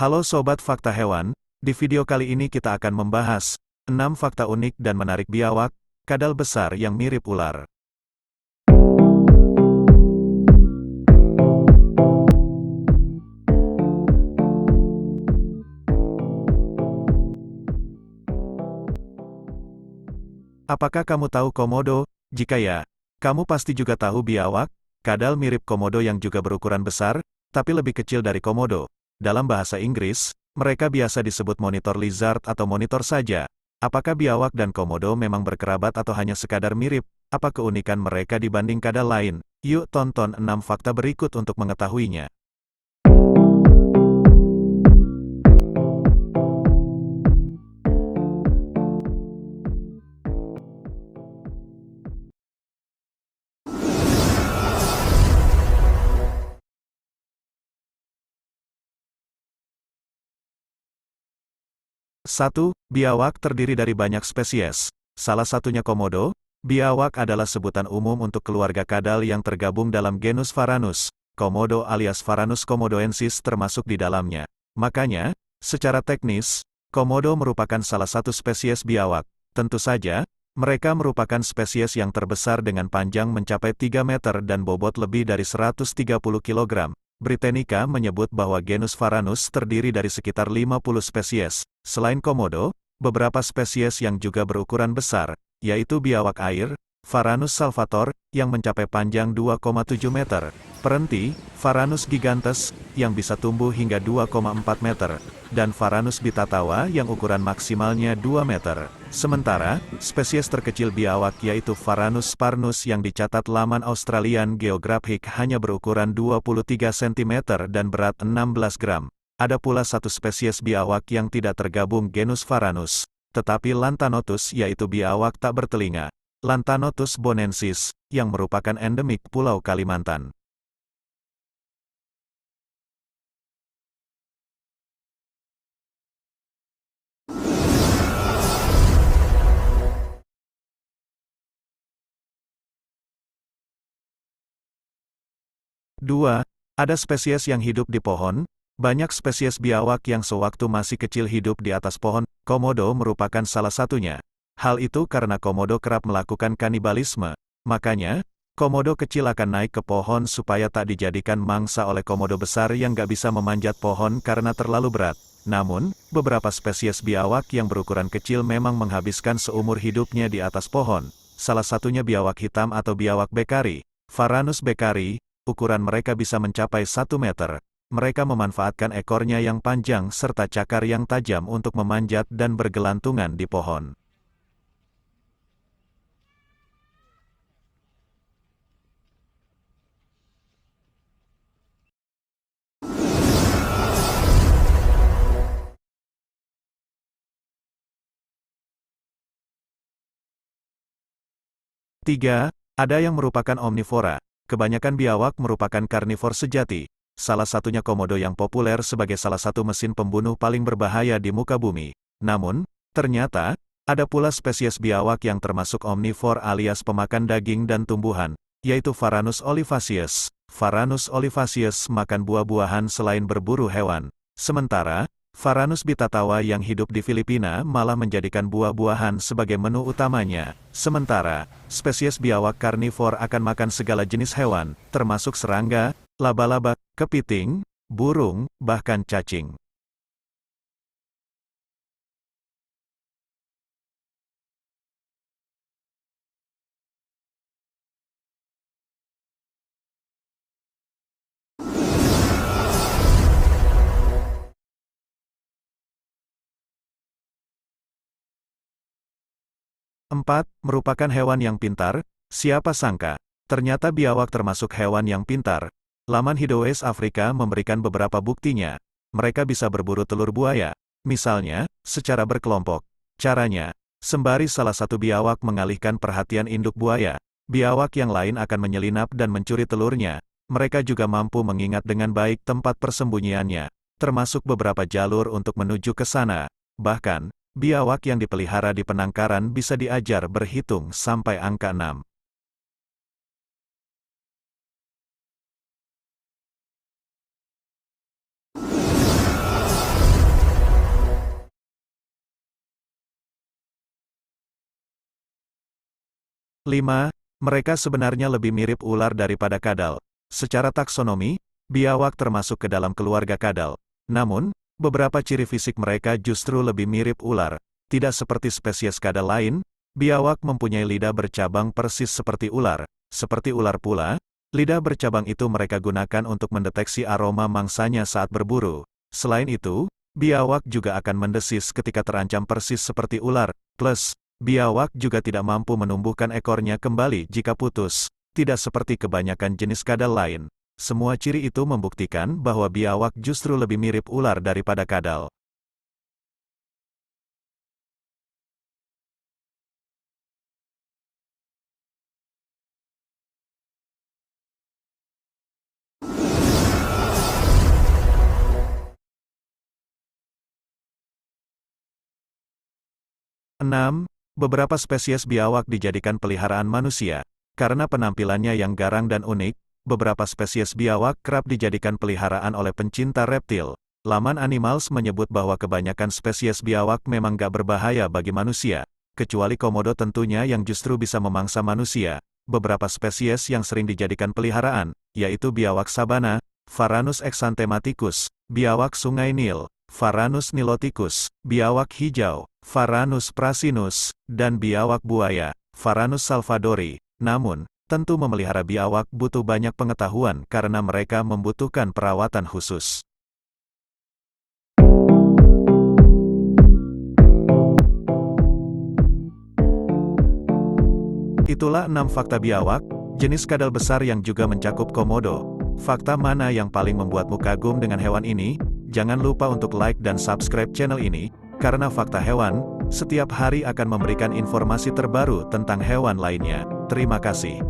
Halo Sobat Fakta Hewan, di video kali ini kita akan membahas 6 fakta unik dan menarik biawak, kadal besar yang mirip ular. Apakah kamu tahu komodo? Jika ya, kamu pasti juga tahu biawak, kadal mirip komodo yang juga berukuran besar, tapi lebih kecil dari komodo. Dalam bahasa Inggris, mereka biasa disebut monitor lizard atau monitor saja. Apakah biawak dan komodo memang berkerabat atau hanya sekadar mirip? Apa keunikan mereka dibanding kadal lain? Yuk tonton 6 fakta berikut untuk mengetahuinya. Satu, biawak terdiri dari banyak spesies. Salah satunya komodo. Biawak adalah sebutan umum untuk keluarga kadal yang tergabung dalam genus Varanus. Komodo alias Varanus komodoensis termasuk di dalamnya. Makanya, secara teknis, komodo merupakan salah satu spesies biawak. Tentu saja, mereka merupakan spesies yang terbesar dengan panjang mencapai 3 meter dan bobot lebih dari 130 kg. Britannica menyebut bahwa genus Varanus terdiri dari sekitar 50 spesies. Selain komodo, beberapa spesies yang juga berukuran besar, yaitu biawak air, Varanus salvator, yang mencapai panjang 2,7 meter, perenti, Varanus gigantes, yang bisa tumbuh hingga 2,4 meter, dan Varanus bitatawa yang ukuran maksimalnya 2 meter. Sementara, spesies terkecil biawak yaitu Varanus sparnus yang dicatat laman Australian Geographic hanya berukuran 23 cm dan berat 16 gram. Ada pula satu spesies biawak yang tidak tergabung genus Varanus, tetapi Lantanotus yaitu biawak tak bertelinga, Lantanotus bonensis, yang merupakan endemik Pulau Kalimantan. Dua, ada spesies yang hidup di pohon. Banyak spesies biawak yang sewaktu masih kecil hidup di atas pohon. Komodo merupakan salah satunya. Hal itu karena komodo kerap melakukan kanibalisme. Makanya, komodo kecil akan naik ke pohon supaya tak dijadikan mangsa oleh komodo besar yang gak bisa memanjat pohon karena terlalu berat. Namun, beberapa spesies biawak yang berukuran kecil memang menghabiskan seumur hidupnya di atas pohon. Salah satunya biawak hitam atau biawak bekari, Varanus bekari. Ukuran mereka bisa mencapai 1 meter. Mereka memanfaatkan ekornya yang panjang serta cakar yang tajam untuk memanjat dan bergelantungan di pohon. Tiga, ada yang merupakan omnivora. Kebanyakan biawak merupakan karnivor sejati. Salah satunya komodo yang populer sebagai salah satu mesin pembunuh paling berbahaya di muka bumi. Namun, ternyata, ada pula spesies biawak yang termasuk omnivor alias pemakan daging dan tumbuhan, yaitu Varanus olivaceus. Varanus olivaceus makan buah-buahan selain berburu hewan. Sementara, Varanus bitatawa yang hidup di Filipina malah menjadikan buah-buahan sebagai menu utamanya. Sementara, spesies biawak karnivor akan makan segala jenis hewan, termasuk serangga, laba-laba, kepiting, burung, bahkan cacing. Empat, merupakan hewan yang pintar. Siapa sangka, ternyata biawak termasuk hewan yang pintar. Laman Hideoes Afrika memberikan beberapa buktinya. Mereka bisa berburu telur buaya, misalnya, secara berkelompok. Caranya, sembari salah satu biawak mengalihkan perhatian induk buaya, biawak yang lain akan menyelinap dan mencuri telurnya. Mereka juga mampu mengingat dengan baik tempat persembunyiannya, termasuk beberapa jalur untuk menuju ke sana. Bahkan, biawak yang dipelihara di penangkaran bisa diajar berhitung sampai angka 6. 5. Mereka sebenarnya lebih mirip ular daripada kadal. Secara taksonomi, biawak termasuk ke dalam keluarga kadal. Namun, beberapa ciri fisik mereka justru lebih mirip ular. Tidak seperti spesies kadal lain, biawak mempunyai lidah bercabang persis seperti ular. Seperti ular pula, lidah bercabang itu mereka gunakan untuk mendeteksi aroma mangsanya saat berburu. Selain itu, biawak juga akan mendesis ketika terancam persis seperti ular. Plus, biawak juga tidak mampu menumbuhkan ekornya kembali jika putus, tidak seperti kebanyakan jenis kadal lain. Semua ciri itu membuktikan bahwa biawak justru lebih mirip ular daripada kadal. Enam, beberapa spesies biawak dijadikan peliharaan manusia. Karena penampilannya yang garang dan unik, beberapa spesies biawak kerap dijadikan peliharaan oleh pencinta reptil. Laman Animals menyebut bahwa kebanyakan spesies biawak memang gak berbahaya bagi manusia, kecuali komodo tentunya yang justru bisa memangsa manusia. Beberapa spesies yang sering dijadikan peliharaan, yaitu biawak sabana, Varanus exanthematicus, biawak sungai Nil, Varanus niloticus, biawak hijau, Varanus prasinus, dan biawak buaya, Varanus salvadori. Namun, tentu memelihara biawak butuh banyak pengetahuan karena mereka membutuhkan perawatan khusus. Itulah 6 fakta biawak, jenis kadal besar yang juga mencakup komodo. Fakta mana yang paling membuatmu kagum dengan hewan ini? Jangan lupa untuk like dan subscribe channel ini, karena Fakta Hewan, setiap hari akan memberikan informasi terbaru tentang hewan lainnya. Terima kasih.